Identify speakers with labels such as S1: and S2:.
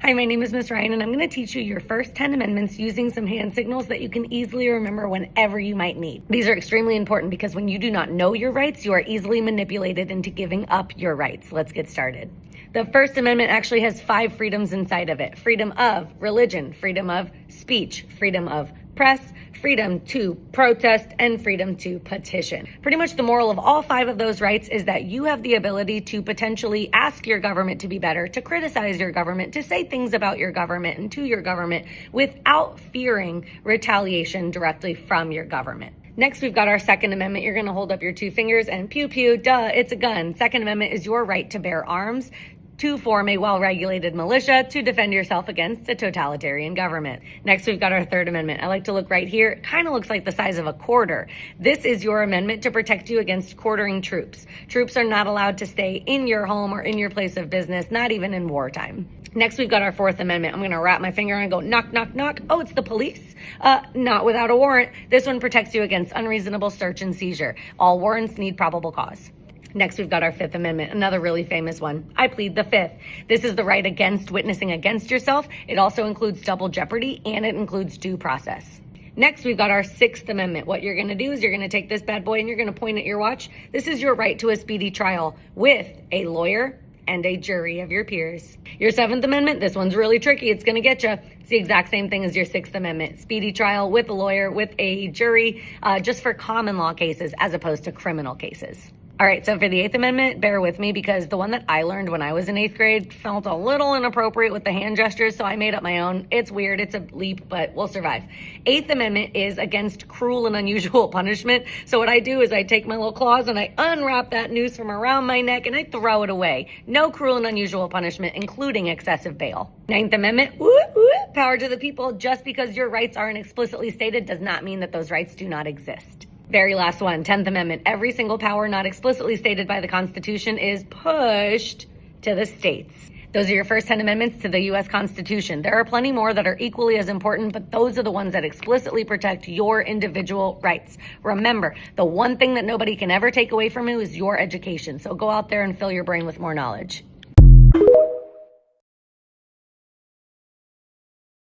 S1: Hi, my name is Miss Ryan, and I'm going to teach you your first 10 amendments using some hand signals that you can easily remember whenever you might need. These are extremely important because when you do not know your rights, you are easily manipulated into giving up your rights. Let's get started. The First Amendment actually has 5 freedoms inside of it. Freedom of religion, freedom of speech, freedom of press, freedom to protest, and freedom to petition. Pretty much the moral of all 5 of those rights is that you have the ability to potentially ask your government to be better, to criticize your government, to say things about your government and to your government without fearing retaliation directly from your government. Next, we've got our Second Amendment. You're going to hold up your 2 fingers and pew pew, duh, it's a gun. Second Amendment is your right to bear arms, to form a well-regulated militia to defend yourself against a totalitarian government. Next, we've got our Third Amendment. I like to look right here. It kind of looks like the size of a quarter. This is your amendment to protect you against quartering troops. Troops are not allowed to stay in your home or in your place of business, not even in wartime. Next, we've got our Fourth Amendment. I'm going to wrap my finger and go knock, knock, knock. Oh, it's the police. Not without a warrant. This one protects you against unreasonable search and seizure. All warrants need probable cause. Next, we've got our Fifth Amendment, another really famous one. I plead the Fifth. This is the right against witnessing against yourself. It also includes double jeopardy, and it includes due process. Next, we've got our Sixth Amendment. What you're going to do is you're going to take this bad boy and you're going to point at your watch. This is your right to a speedy trial with a lawyer and a jury of your peers. Your Seventh Amendment, this one's really tricky. It's going to get you. It's the exact same thing as your Sixth Amendment. Speedy trial with a lawyer, with a jury, just for common law cases as opposed to criminal cases. All right, so for the Eighth Amendment, bear with me because the one that I learned when I was in 8th grade felt a little inappropriate with the hand gestures, so I made up my own. It's weird, it's a leap, but we'll survive. Eighth Amendment is against cruel and unusual punishment. So what I do is I take my little claws and I unwrap that noose from around my neck and I throw it away. No cruel and unusual punishment, including excessive bail. Ninth Amendment, power to the people. Just because your rights aren't explicitly stated does not mean that those rights do not exist. Very last one, 10th Amendment. Every single power not explicitly stated by the Constitution is pushed to the states. Those are your first 10 amendments to the U.S. Constitution. There are plenty more that are equally as important, but those are the ones that explicitly protect your individual rights. Remember, the one thing that nobody can ever take away from you is your education. So go out there and fill your brain with more knowledge.